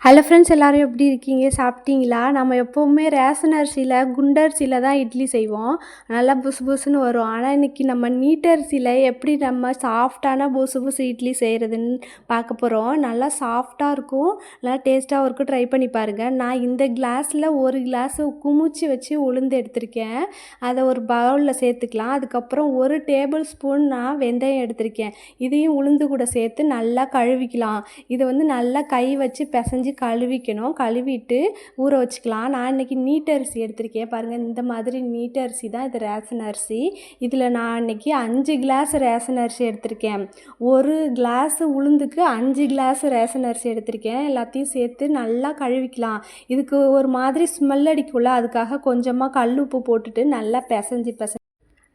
Hello friends, எல்லோரும் எப்படி இருக்கீங்க? சாப்பிட்டீங்களா? நம்ம எப்போவுமே ரேஷன் அரிசியில் குண்டரிசியில் தான் இட்லி செய்வோம். நல்லா புசு புசுன்னு வரும். ஆனால் இன்றைக்கி நம்ம நீட்டரிசியில் எப்படி நம்ம சாஃப்டான புசு புசு இட்லி செய்கிறதுன்னு பார்க்க போகிறோம். நல்லா சாஃப்டாக இருக்கும், நல்லா டேஸ்ட்டாகவும் இருக்கும். ட்ரை பண்ணி பாருங்கள். நான் இந்த கிளாஸில் ஒரு கிளாஸு குமிச்சு வச்சு உளுந்து எடுத்திருக்கேன். அதை ஒரு பவுலில் சேர்த்துக்கலாம். அதுக்கப்புறம் ஒரு டேபிள் ஸ்பூன் நான் வெந்தயம் எடுத்திருக்கேன். இதையும் உளுந்து கூட சேர்த்து நல்லா கழுவிக்கலாம். இதை நல்லா கை வச்சு பிசைஞ்சு கழுவிக்கணும். கழுவிட்டு ஊற வச்சுக்கலாம். நான் இன்றைக்கி நீட்டரிசி எடுத்திருக்கேன். பாருங்கள், இந்த மாதிரி நீட்டரிசி தான் இது, ரேஷன் அரிசி. இதில் நான் இன்றைக்கி 5 கிளாஸ் ரேஷன் அரிசி எடுத்திருக்கேன். ஒரு கிளாஸு உளுந்துக்கு 5 கிளாஸ் ரேஷன் அரிசி எடுத்திருக்கேன். எல்லாத்தையும் சேர்த்து நல்லா கழுவிக்கலாம். இதுக்கு ஒரு மாதிரி ஸ்மெல் அடிக்கும்ல, அதுக்காக கொஞ்சமாக கல் உப்பு போட்டுட்டு நல்லா பிசைஞ்சு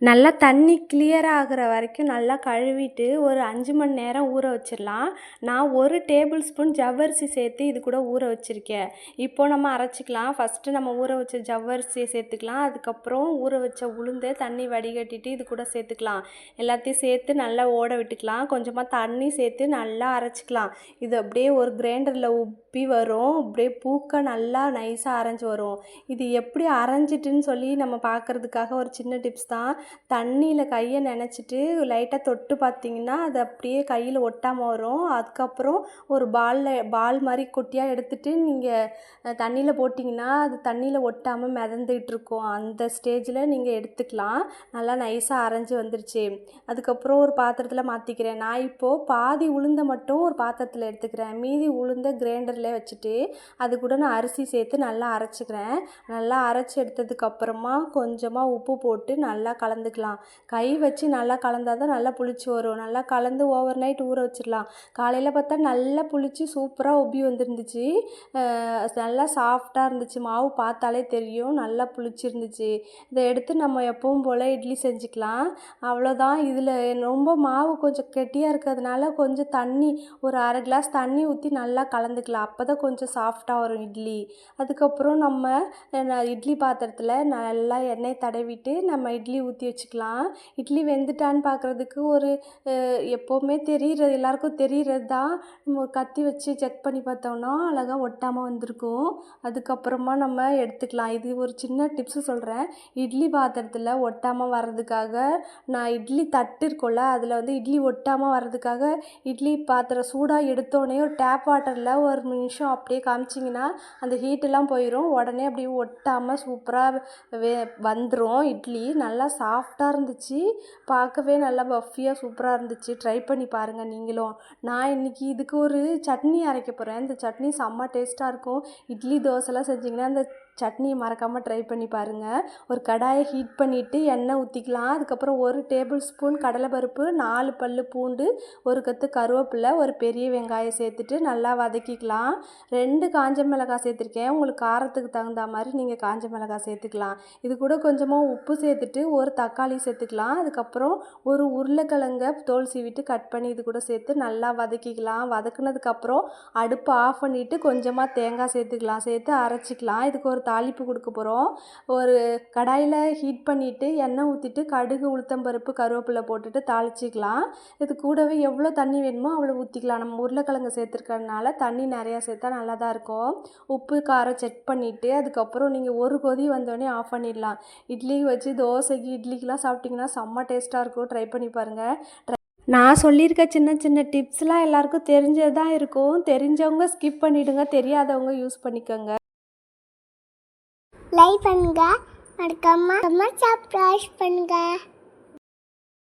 நல்லா தண்ணி கிளியர் ஆகிற வரைக்கும் நல்லா கழுவிட்டு ஒரு 5 மணி நேரம் ஊற வச்சிடலாம். நான் ஒரு டேபிள் ஸ்பூன் ஜவ்வரிசி சேர்த்து இது கூட ஊற வச்சுருக்கேன். இப்போது நம்ம அரைச்சிக்கலாம். ஃபஸ்ட்டு நம்ம ஊற வச்ச ஜவ்வரிசியை சேர்த்துக்கலாம். அதுக்கப்புறம் ஊற வச்ச உளுந்தை தண்ணி வடிகட்டிட்டு இது கூட சேர்த்துக்கலாம். எல்லாத்தையும் சேர்த்து நல்லா ஓட விட்டுக்கலாம். கொஞ்சமாக தண்ணி சேர்த்து நல்லா அரைச்சிக்கலாம். இது அப்படியே ஒரு கிரைண்டரில் உப்பி வரும். அப்படியே பூக்க நல்லா நைஸாக அரைஞ்சி வரும். இது எப்படி அரைஞ்சிட்டுன்னு சொல்லி நம்ம பார்க்குறதுக்காக ஒரு சின்ன டிப்ஸ் தான். தண்ணியில் கையை நனைச்சிட்டு லைட்டாக தொட்டு பார்த்திங்கன்னா அது அப்படியே கையில் ஒட்டாமல் வரும். அதுக்கப்புறம் ஒரு பால் மாதிரி குட்டியாக எடுத்துகிட்டு நீங்கள் தண்ணியில் போட்டிங்கன்னா அது தண்ணியில் ஒட்டாமல் மிதந்துகிட்ருக்கும். அந்த ஸ்டேஜில் நீங்கள் எடுத்துக்கலாம். நல்லா நைஸாக அரைஞ்சி வந்துருச்சு. அதுக்கப்புறம் ஒரு பாத்திரத்தில் மாற்றிக்கிறேன். நான் இப்போது பாதி உளுந்தை மட்டும் ஒரு பாத்திரத்தில் எடுத்துக்கிறேன். மீதி உளுந்தை கிரைண்டரில் வச்சுட்டு அது கூட நான் அரிசி சேர்த்து நல்லா அரைச்சிக்கிறேன். நல்லா அரைச்சி எடுத்ததுக்கப்புறமா கொஞ்சமாக உப்பு போட்டு நல்லா கலந்துக்கலாம். கை வச்சு நல்லா கலந்தால் தான் நல்லா புளிச்சு வரும். நல்லா கலந்து ஓவர் நைட் ஊற வச்சிடலாம். காலையில் பார்த்தா நல்லா புளிச்சு சூப்பராக உப்பி வந்துருந்துச்சு. நல்லா சாஃப்டாக இருந்துச்சு. மாவு பார்த்தாலே தெரியும் நல்லா புளிச்சிருந்துச்சு. இதை எடுத்து நம்ம எப்பவும் போல் இட்லி செஞ்சுக்கலாம். அவ்வளோதான். இதில் ரொம்ப மாவு கொஞ்சம் கெட்டியாக இருக்கிறதுனால கொஞ்சம் தண்ணி, ஒரு அரை கிளாஸ் தண்ணி ஊற்றி நல்லா கலந்துக்கலாம். அப்போ தான் கொஞ்சம் சாஃப்டாக வரும் இட்லி. அதுக்கப்புறம் நம்ம இட்லி பாத்திரத்தில் நல்லா எண்ணெய் தடவிட்டு நம்ம இட்லி ஊற்றி வச்சுக்கலாம். இட்லி வெந்துட்டான்னு பார்க்குறதுக்கு ஒரு எப்போவுமே எல்லாருக்கும் தெரிகிறது தான். நம்ம கத்தி வச்சு செக் பண்ணி பார்த்தோம்னா அழகாக ஒட்டாமல் வந்திருக்கும். அதுக்கப்புறமா நம்ம எடுத்துக்கலாம். இது ஒரு சின்ன டிப்ஸு சொல்கிறேன். இட்லி பாத்திரத்தில் ஒட்டாமல் வர்றதுக்காக நான் இட்லி தட்டு இருக்கும்ல, அதில் இட்லி ஒட்டாமல் வர்றதுக்காக இட்லி பாத்திரம் சூடாக எடுத்தோடனே ஒரு டேப் வாட்டரில் ஒரு நிமிஷம் அப்படியே காமிச்சிங்கன்னா அந்த ஹீட்டெல்லாம் போயிடும். உடனே அப்படியே ஒட்டாமல் சூப்பராக வந்துடும். இட்லி நல்லா சாஃப்டாக இருந்துச்சு. பார்க்கவே நல்லா பஃபியாக சூப்பராக இருந்துச்சு. ட்ரை பண்ணி பாருங்கள் நீங்களும். நான் இன்றைக்கி இதுக்கு ஒரு சட்னி அரைக்க போகிறேன். இந்த சட்னி செம்ம டேஸ்ட்டாக இருக்கும். இட்லி தோசைலாம் செஞ்சிங்கன்னா அந்த சட்னியை மறக்காமல் ட்ரை பண்ணி பாருங்கள். ஒரு கடாயை ஹீட் பண்ணிவிட்டு எண்ணெய் ஊற்றிக்கலாம். அதுக்கப்புறம் ஒரு டேபிள் ஸ்பூன் கடலைப்பருப்பு, 4 பல் பூண்டு, ஒரு கத்து கருவேப்பிலை, ஒரு பெரிய வெங்காயம் சேர்த்துட்டு நல்லா வதக்கிக்கலாம். 2 காஞ்ச மிளகாய் சேர்த்துருக்கேன். உங்களுக்கு காரத்துக்கு தகுந்த மாதிரி நீங்கள் காஞ்ச மிளகாய் சேர்த்துக்கலாம். இது கூட கொஞ்சமாக உப்பு சேர்த்துட்டு ஒரு தக்காளி சேர்த்துக்கலாம். அதுக்கப்புறம் ஒரு உருளைக்கிழங்க தோல் சீவிட்டு கட் பண்ணி இது கூட சேர்த்து நல்லா வதக்கிக்கலாம். வதக்குனதுக்கப்புறம் அடுப்பை ஆஃப் பண்ணிவிட்டு கொஞ்சமாக தேங்காய் சேர்த்துக்கலாம். சேர்த்து அரைச்சிக்கலாம். இதுக்கு ஒரு தாளிப்பு கொடுக்க போகிறோம். ஒரு கடாயில் ஹீட் பண்ணிவிட்டு எண்ணெய் ஊற்றிட்டு கடுகு, உளுத்தம்பருப்பு, கருவேப்பிலை போட்டுட்டு தாளிச்சிக்கலாம். இது கூடவே எவ்வளோ தண்ணி வேணுமோ அவ்வளோ ஊற்றிக்கலாம். நம்ம உருளைக்கிழங்கு சேர்த்துருக்கறதுனால தண்ணி நிறையா சேர்த்தா நல்லா தான் இருக்கும். உப்பு காரம் செக் பண்ணிவிட்டு அதுக்கப்புறம் நீங்கள் ஒரு கொதி வந்தோடனே ஆஃப் பண்ணிடலாம். இட்லி வச்சு தோசைக்கு இட்லிக்கெலாம் சாப்பிட்டிங்கன்னா செம்ம டேஸ்ட்டாக இருக்கும். ட்ரை பண்ணி பாருங்கள். நான் சொல்லியிருக்க சின்ன சின்ன டிப்ஸ்லாம் எல்லாருக்கும் தெரிஞ்சது தான் இருக்கும். தெரிஞ்சவங்க ஸ்கிப் பண்ணிவிடுங்க, தெரியாதவங்க யூஸ் பண்ணிக்கோங்க. லைக் பண்ணுங்க, மறக்காம சப்ஸ்கிரைப் பண்ணுங்க.